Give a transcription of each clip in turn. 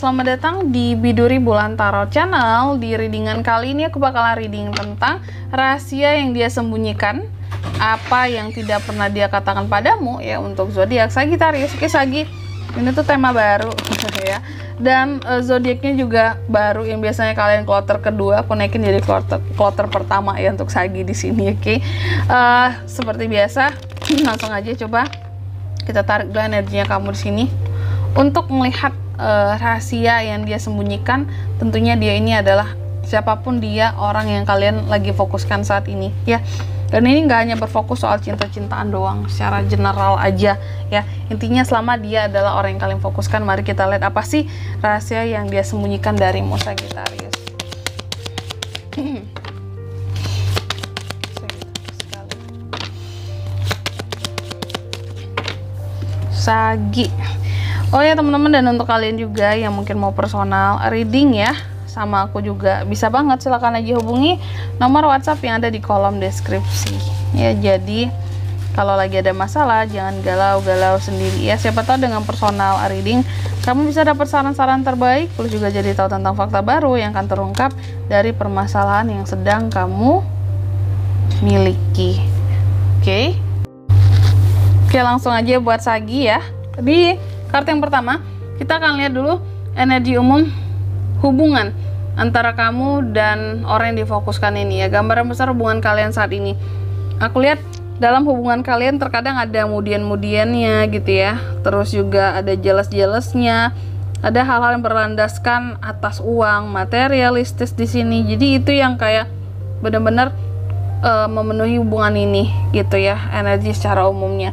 selamat datang di Biduri Bulan Tarot Channel. Di readingan kali ini aku bakalan reading tentang rahasia yang dia sembunyikan, apa yang tidak pernah dia katakan padamu ya untuk zodiak Sagittarius. Oke Sagi, ini tuh tema baru ya. Dan zodiaknya juga baru, yang biasanya kalian kloter kedua, aku naikin jadi kloter pertama ya untuk Sagi di sini. Oke. Seperti biasa, langsung aja coba kita tarik dulu energinya kamu di sini untuk melihat rahasia yang dia sembunyikan. Tentunya dia ini adalah siapapun dia, orang yang kalian lagi fokuskan saat ini ya. Dan ini nggak hanya berfokus soal cinta-cintaan doang, secara general aja ya. Intinya selama dia adalah orang yang kalian fokuskan, mari kita lihat apa sih rahasia yang dia sembunyikan darimu Sagittarius. Sagi. Oh ya teman-teman, dan untuk kalian juga yang mungkin mau personal reading ya sama aku juga, bisa banget, silahkan aja hubungi nomor WhatsApp yang ada di kolom deskripsi ya. Jadi kalau lagi ada masalah jangan galau-galau sendiri ya. Siapa tahu dengan personal reading kamu bisa dapat saran-saran terbaik, plus juga jadi tahu tentang fakta baru yang akan terungkap dari permasalahan yang sedang kamu miliki. Oke, langsung aja buat Sagi ya. Di kartu yang pertama kita akan lihat dulu energi umum hubungan antara kamu dan orang yang difokuskan ini ya. Gambaran besar hubungan kalian saat ini. Aku lihat dalam hubungan kalian terkadang ada mudian-mudiannya gitu ya. Terus juga ada jealous-jealousnya. Ada hal-hal yang berlandaskan atas uang, materialistis di sini. Jadi itu yang kayak benar-benar memenuhi hubungan ini gitu ya, energi secara umumnya.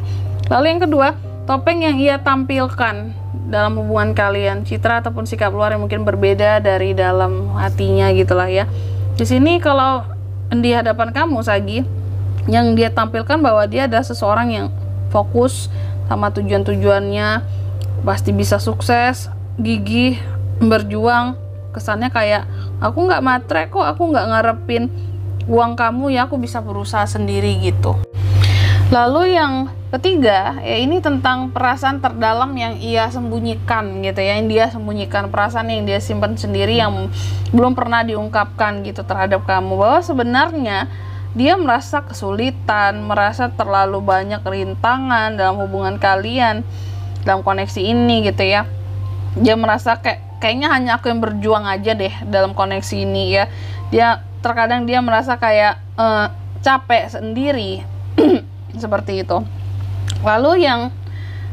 Lalu yang kedua, topeng yang ia tampilkan dalam hubungan kalian, citra ataupun sikap luar yang mungkin berbeda dari dalam hatinya gitulah ya. Di sini kalau di hadapan kamu Sagi, yang dia tampilkan bahwa dia adalah seseorang yang fokus sama tujuan-tujuannya, pasti bisa sukses, gigih, berjuang. Kesannya kayak aku nggak matre kok, aku nggak ngarepin uang kamu ya, aku bisa berusaha sendiri gitu. Lalu yang ketiga ya, ini tentang perasaan terdalam yang ia sembunyikan gitu ya, yang dia sembunyikan, perasaan yang dia simpan sendiri yang belum pernah diungkapkan gitu terhadap kamu, bahwa sebenarnya dia merasa kesulitan, merasa terlalu banyak rintangan dalam hubungan kalian, dalam koneksi ini gitu ya. Dia merasa kayaknya hanya aku yang berjuang aja deh dalam koneksi ini ya. Terkadang dia merasa kayak capek sendiri seperti itu. Lalu yang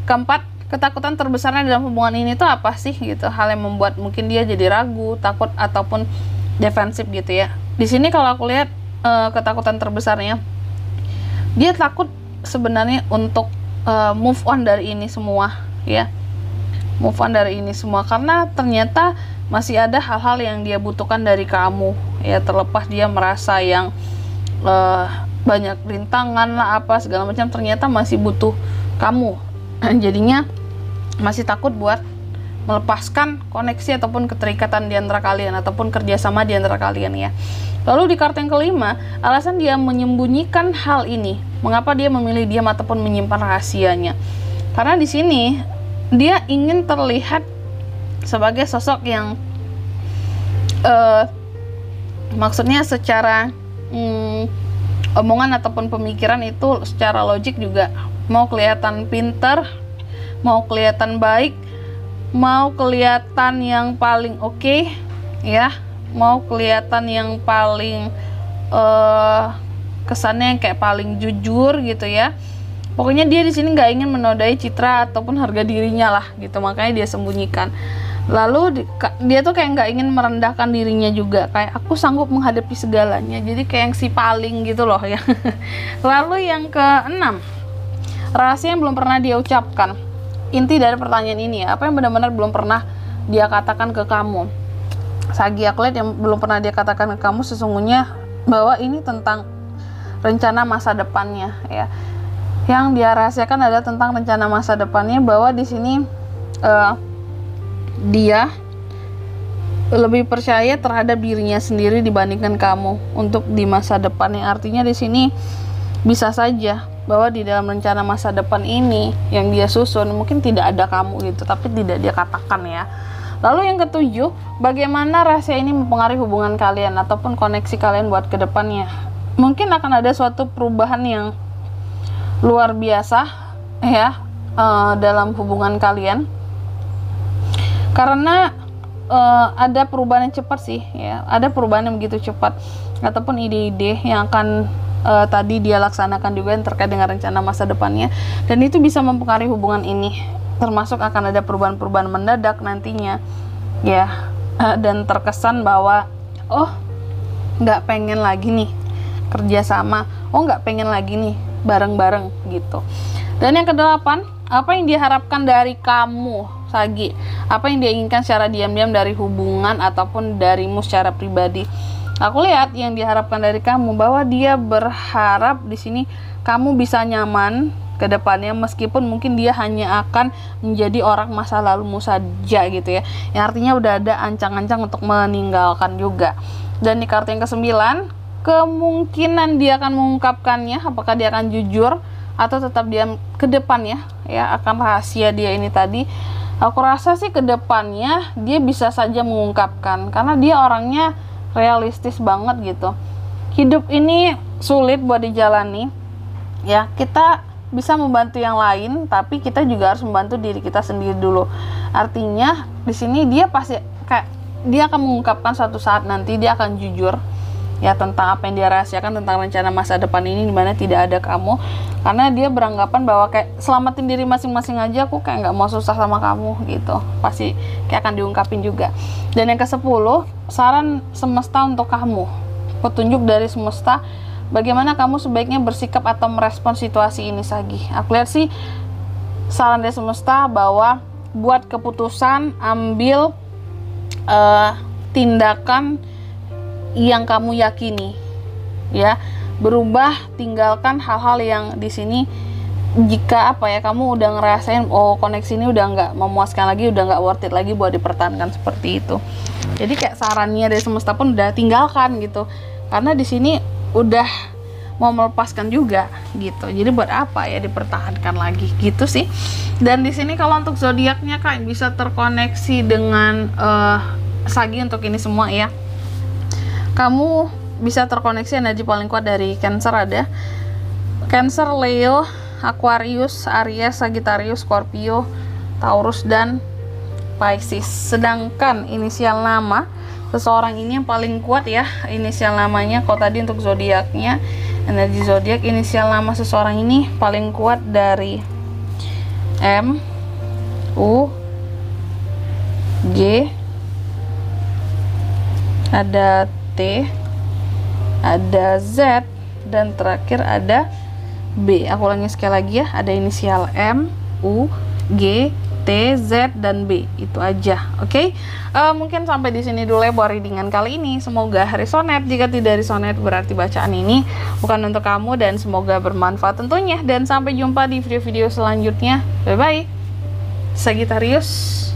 keempat, ketakutan terbesarnya dalam hubungan ini tuh apa sih gitu, hal yang membuat mungkin dia jadi ragu, takut ataupun defensif gitu ya. Di sini kalau aku lihat ketakutan terbesarnya, dia takut sebenarnya untuk move on dari ini semua ya. Move on dari ini semua karena ternyata masih ada hal-hal yang dia butuhkan dari kamu ya, terlepas dia merasa yang banyak rintangan lah apa segala macam, ternyata masih butuh kamu. Jadinya masih takut buat melepaskan koneksi ataupun keterikatan di antara kalian ataupun kerjasama di antara kalian ya. Lalu di kartu yang kelima, alasan dia menyembunyikan hal ini, mengapa dia memilih diam ataupun menyimpan rahasianya, karena di sini dia ingin terlihat sebagai sosok yang maksudnya secara omongan ataupun pemikiran itu secara logik juga mau kelihatan pintar, mau kelihatan baik, mau kelihatan yang paling oke ya, mau kelihatan yang paling kesannya yang kayak paling jujur gitu ya. Pokoknya dia di sini nggak ingin menodai citra ataupun harga dirinya lah gitu, makanya dia sembunyikan. Lalu dia tuh kayak nggak ingin merendahkan dirinya juga, kayak aku sanggup menghadapi segalanya, jadi kayak yang si paling gitu loh ya. Lalu yang keenam, rahasia yang belum pernah dia ucapkan. Inti dari pertanyaan ini ya, apa yang benar-benar belum pernah dia katakan ke kamu Sagi? Aku lihat yang belum pernah dia katakan ke kamu sesungguhnya bahwa ini tentang rencana masa depannya ya. Yang dia rahasiakan adalah tentang rencana masa depannya, bahwa di sini dia lebih percaya terhadap dirinya sendiri dibandingkan kamu untuk di masa depan, yang artinya di sini bisa saja bahwa di dalam rencana masa depan ini yang dia susun mungkin tidak ada kamu gitu, tapi tidak dia katakan ya. Lalu yang ketujuh, bagaimana rahasia ini mempengaruhi hubungan kalian ataupun koneksi kalian buat kedepannya. Mungkin akan ada suatu perubahan yang luar biasa ya dalam hubungan kalian, karena ada perubahan yang cepat sih ya, ada perubahan yang begitu cepat ataupun ide-ide yang akan tadi dia laksanakan juga yang terkait dengan rencana masa depannya, dan itu bisa mempengaruhi hubungan ini, termasuk akan ada perubahan-perubahan mendadak nantinya ya, dan terkesan bahwa oh nggak pengen lagi nih kerjasama, oh nggak pengen lagi nih bareng-bareng gitu. Dan yang kedelapan, apa yang diharapkan dari kamu Sagi, apa yang dia inginkan secara diam-diam dari hubungan ataupun darimu secara pribadi. Aku lihat yang diharapkan dari kamu bahwa dia berharap di sini kamu bisa nyaman ke depannya, meskipun mungkin dia hanya akan menjadi orang masa lalumu saja gitu ya. Yang artinya udah ada ancang-ancang untuk meninggalkan juga. Dan di kartu yang ke-9, kemungkinan dia akan mengungkapkannya, apakah dia akan jujur atau tetap diam ke depannya ya akan rahasia dia ini tadi. Aku rasa sih ke depannya dia bisa saja mengungkapkan, karena dia orangnya realistis banget gitu. Hidup ini sulit buat dijalani ya, kita bisa membantu yang lain tapi kita juga harus membantu diri kita sendiri dulu. Artinya di sini dia pasti kayak dia akan mengungkapkan suatu saat nanti, dia akan jujur ya tentang apa yang dia rahasiakan tentang rencana masa depan ini, dimana tidak ada kamu, karena dia beranggapan bahwa kayak selamatin diri masing-masing aja, aku kayak nggak mau susah sama kamu gitu, pasti kayak akan diungkapin juga. Dan yang ke-10, saran semesta untuk kamu, petunjuk dari semesta, bagaimana kamu sebaiknya bersikap atau merespon situasi ini Sagi. Aku lihat sih saran dari semesta bahwa buat keputusan, ambil tindakan yang kamu yakini ya, berubah, tinggalkan hal-hal yang di sini jika apa ya, kamu udah ngerasain oh koneksi ini udah nggak memuaskan lagi, udah nggak worth it lagi buat dipertahankan, seperti itu. Jadi kayak sarannya dari semesta pun udah tinggalkan gitu, karena di sini udah mau melepaskan juga gitu. Jadi buat apa ya dipertahankan lagi gitu sih. Dan di sini kalau untuk zodiaknya kayak bisa terkoneksi dengan Sagi untuk ini semua ya. Kamu bisa terkoneksi energi paling kuat dari Cancer, ada Cancer, Leo, Aquarius, Aries, Sagittarius, Scorpio, Taurus, dan Pisces. Sedangkan inisial nama seseorang ini yang paling kuat ya, inisial namanya. Kalau tadi untuk zodiaknya, energi zodiak, inisial nama seseorang ini paling kuat dari M, U, G, ada T, ada Z, dan terakhir ada B. Aku ulangi sekali lagi ya, ada inisial M, U, G, T, Z, dan B. Itu aja, oke? Mungkin sampai di sini dulu ya buat readingan kali ini. Semoga resonate. Jika tidak resonate berarti bacaan ini bukan untuk kamu, dan semoga bermanfaat tentunya. Dan sampai jumpa di video-video selanjutnya. Bye bye, Sagittarius.